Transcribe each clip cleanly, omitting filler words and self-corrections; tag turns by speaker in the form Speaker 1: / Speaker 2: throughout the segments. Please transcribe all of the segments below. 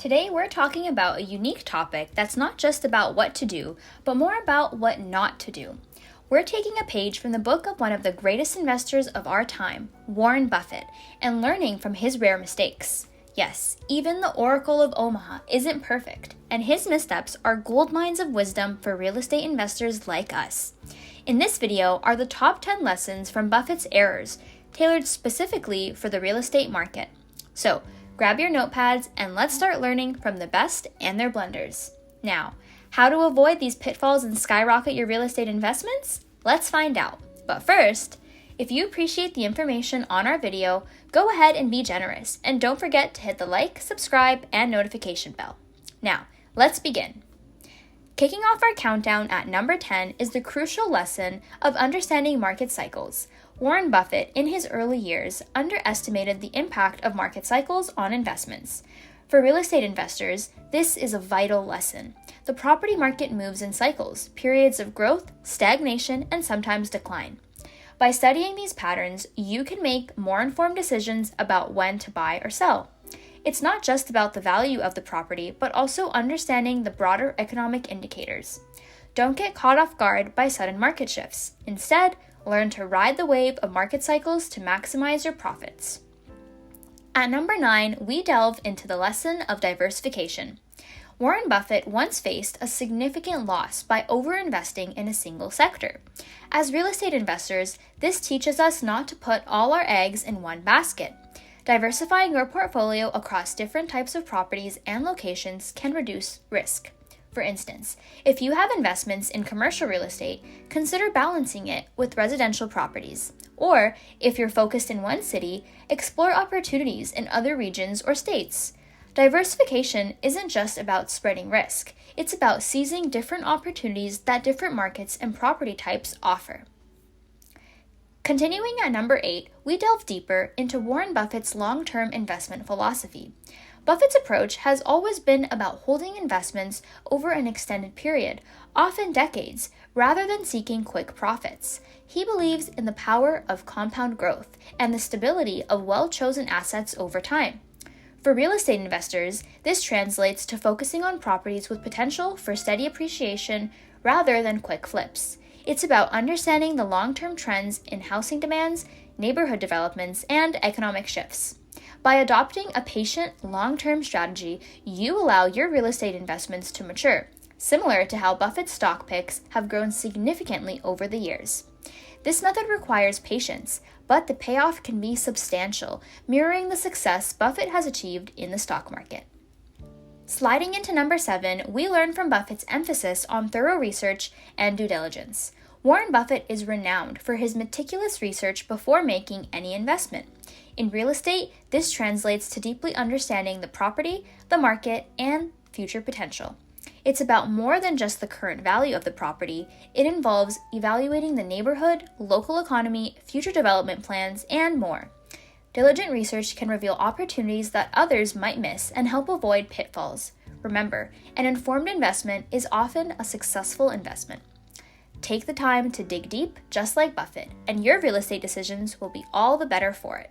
Speaker 1: Today we're talking about a unique topic that's not just about what to do, but more about what not to do. We're taking a page from the book of one of the greatest investors of our time, Warren Buffett, and learning from his rare mistakes. Yes, even the Oracle of Omaha isn't perfect, and his missteps are gold mines of wisdom for real estate investors like us. In this video are the top 10 lessons from Buffett's errors, tailored specifically for the real estate market. So, grab your notepads and let's start learning from the best and their blunders. Now, how to avoid these pitfalls and skyrocket your real estate investments? Let's find out. But first, if you appreciate the information on our video, go ahead and be generous, and don't forget to hit the like, subscribe, and notification bell. Now, let's begin. Kicking off our countdown at number 10 is the crucial lesson of understanding market cycles. Warren Buffett, in his early years, underestimated the impact of market cycles on investments. For real estate investors, this is a vital lesson. The property market moves in cycles, periods of growth, stagnation, and sometimes decline. By studying these patterns, you can make more informed decisions about when to buy or sell. It's not just about the value of the property, but also understanding the broader economic indicators. Don't get caught off guard by sudden market shifts. Instead, learn to ride the wave of market cycles to maximize your profits. At number 9, we delve into the lesson of diversification. Warren Buffett once faced a significant loss by overinvesting in a single sector. As real estate investors, this teaches us not to put all our eggs in one basket. Diversifying your portfolio across different types of properties and locations can reduce risk. For instance, if you have investments in commercial real estate, consider balancing it with residential properties. Or, if you're focused in one city, explore opportunities in other regions or states. Diversification isn't just about spreading risk, it's about seizing different opportunities that different markets and property types offer. Continuing at number 8, we delve deeper into Warren Buffett's long-term investment philosophy. Buffett's approach has always been about holding investments over an extended period, often decades, rather than seeking quick profits. He believes in the power of compound growth and the stability of well-chosen assets over time. For real estate investors, this translates to focusing on properties with potential for steady appreciation rather than quick flips. It's about understanding the long-term trends in housing demands, neighborhood developments, and economic shifts. By adopting a patient, long-term strategy, you allow your real estate investments to mature, similar to how Buffett's stock picks have grown significantly over the years. This method requires patience, but the payoff can be substantial, mirroring the success Buffett has achieved in the stock market. Sliding into number 7, we learn from Buffett's emphasis on thorough research and due diligence. Warren Buffett is renowned for his meticulous research before making any investment. In real estate, this translates to deeply understanding the property, the market, and future potential. It's about more than just the current value of the property. It involves evaluating the neighborhood, local economy, future development plans, and more. Diligent research can reveal opportunities that others might miss and help avoid pitfalls. Remember, an informed investment is often a successful investment. Take the time to dig deep, just like Buffett, and your real estate decisions will be all the better for it.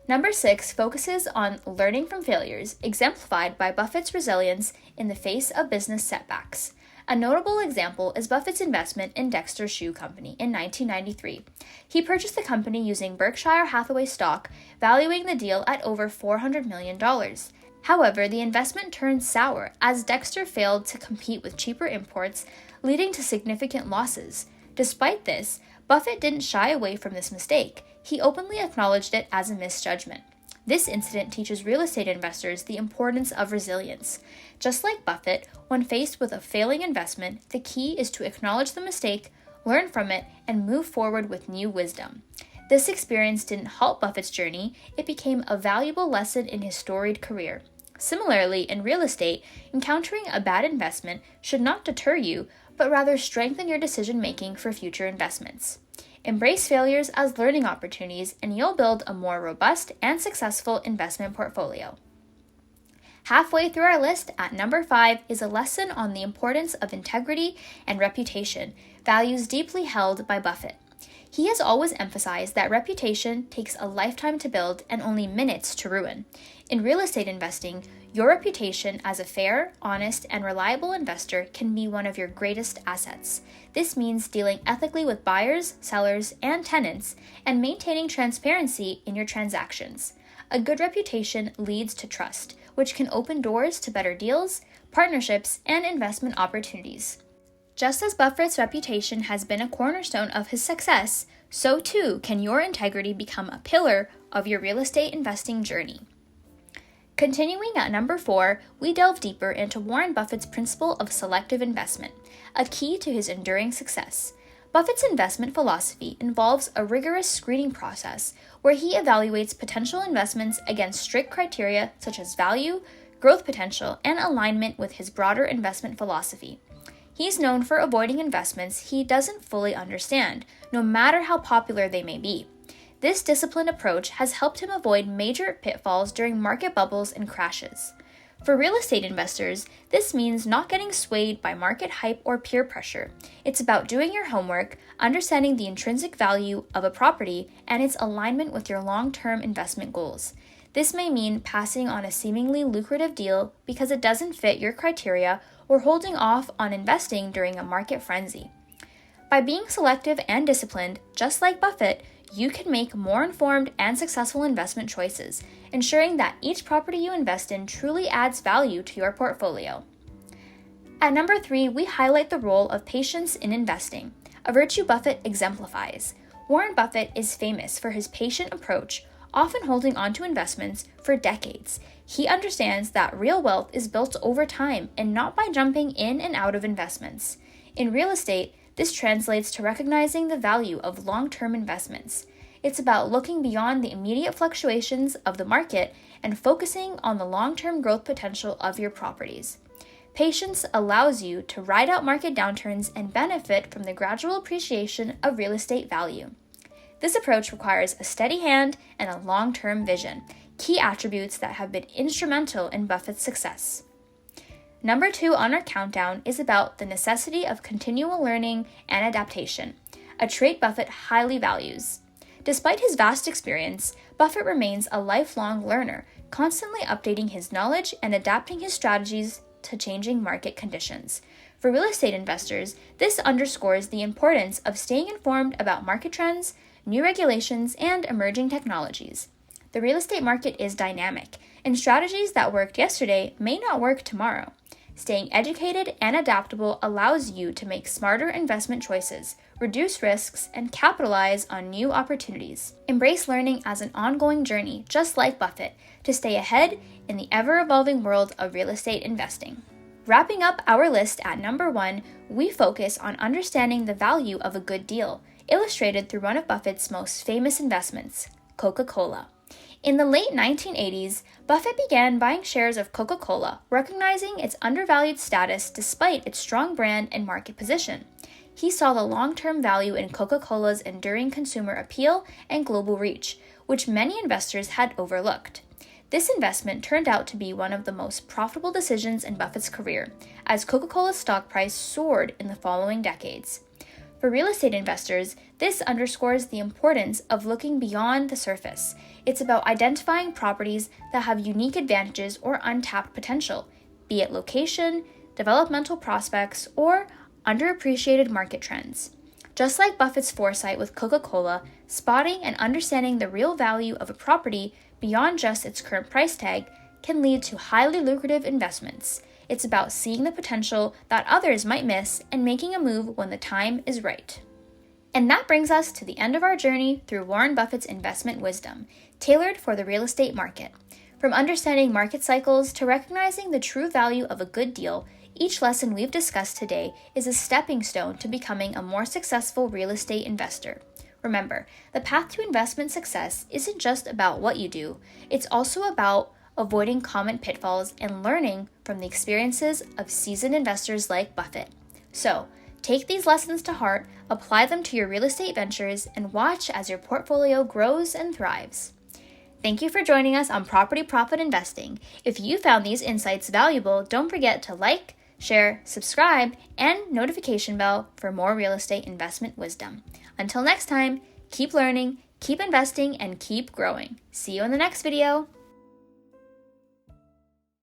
Speaker 1: Number 6 focuses on learning from failures, exemplified by Buffett's resilience in the face of business setbacks. A notable example is Buffett's investment in Dexter Shoe Company in 1993. He purchased the company using Berkshire Hathaway stock, valuing the deal at over $400 million. However, the investment turned sour as Dexter failed to compete with cheaper imports, leading to significant losses. Despite this, Buffett didn't shy away from this mistake. He openly acknowledged it as a misjudgment. This incident teaches real estate investors the importance of resilience. Just like Buffett, when faced with a failing investment, the key is to acknowledge the mistake, learn from it, and move forward with new wisdom. This experience didn't halt Buffett's journey, it became a valuable lesson in his storied career. Similarly, in real estate, encountering a bad investment should not deter you, but rather strengthen your decision-making for future investments. Embrace failures as learning opportunities, and you'll build a more robust and successful investment portfolio. Halfway through our list, at number 5, is a lesson on the importance of integrity and reputation, values deeply held by Buffett. He has always emphasized that reputation takes a lifetime to build and only minutes to ruin. In real estate investing, your reputation as a fair, honest, and reliable investor can be one of your greatest assets. This means dealing ethically with buyers, sellers, and tenants, and maintaining transparency in your transactions. A good reputation leads to trust, which can open doors to better deals, partnerships, and investment opportunities. Just as Buffett's reputation has been a cornerstone of his success, so too can your integrity become a pillar of your real estate investing journey. Continuing at number 4, we delve deeper into Warren Buffett's principle of selective investment, a key to his enduring success. Buffett's investment philosophy involves a rigorous screening process where he evaluates potential investments against strict criteria such as value, growth potential, and alignment with his broader investment philosophy. He's known for avoiding investments he doesn't fully understand, no matter how popular they may be. This disciplined approach has helped him avoid major pitfalls during market bubbles and crashes. For real estate investors, this means not getting swayed by market hype or peer pressure. It's about doing your homework, understanding the intrinsic value of a property, and its alignment with your long-term investment goals. This may mean passing on a seemingly lucrative deal because it doesn't fit your criteria or holding off on investing during a market frenzy. By being selective and disciplined, just like Buffett, you can make more informed and successful investment choices, ensuring that each property you invest in truly adds value to your portfolio. At number 3, we highlight the role of patience in investing, a virtue Buffett exemplifies. Warren Buffett is famous for his patient approach, often holding on to investments for decades. He understands that real wealth is built over time and not by jumping in and out of investments. In real estate, this translates to recognizing the value of long-term investments. It's about looking beyond the immediate fluctuations of the market and focusing on the long-term growth potential of your properties. Patience allows you to ride out market downturns and benefit from the gradual appreciation of real estate value. This approach requires a steady hand and a long-term vision, key attributes that have been instrumental in Buffett's success. Number 2 on our countdown is about the necessity of continual learning and adaptation, a trait Buffett highly values. Despite his vast experience, Buffett remains a lifelong learner, constantly updating his knowledge and adapting his strategies to changing market conditions. For real estate investors, this underscores the importance of staying informed about market trends, new regulations, and emerging technologies. The real estate market is dynamic, and strategies that worked yesterday may not work tomorrow. Staying educated and adaptable allows you to make smarter investment choices, reduce risks, and capitalize on new opportunities. Embrace learning as an ongoing journey, just like Buffett, to stay ahead in the ever-evolving world of real estate investing. Wrapping up our list at number 1, we focus on understanding the value of a good deal, illustrated through one of Buffett's most famous investments, Coca-Cola. In the late 1980s, Buffett began buying shares of Coca-Cola, recognizing its undervalued status despite its strong brand and market position. He saw the long-term value in Coca-Cola's enduring consumer appeal and global reach, which many investors had overlooked. This investment turned out to be one of the most profitable decisions in Buffett's career, as Coca-Cola's stock price soared in the following decades. For real estate investors, this underscores the importance of looking beyond the surface. It's about identifying properties that have unique advantages or untapped potential, be it location, developmental prospects, or underappreciated market trends. Just like Buffett's foresight with Coca-Cola, spotting and understanding the real value of a property beyond just its current price tag can lead to highly lucrative investments. It's about seeing the potential that others might miss and making a move when the time is right. And that brings us to the end of our journey through Warren Buffett's investment wisdom, tailored for the real estate market. From understanding market cycles to recognizing the true value of a good deal, each lesson we've discussed today is a stepping stone to becoming a more successful real estate investor. Remember, the path to investment success isn't just about what you do, it's also about avoiding common pitfalls and learning from the experiences of seasoned investors like Buffett. So, take these lessons to heart, apply them to your real estate ventures, and watch as your portfolio grows and thrives. Thank you for joining us on Property Profit Investing. If you found these insights valuable, don't forget to like, share, subscribe, and notification bell for more real estate investment wisdom. Until next time, keep learning, keep investing, and keep growing. See you in the next video.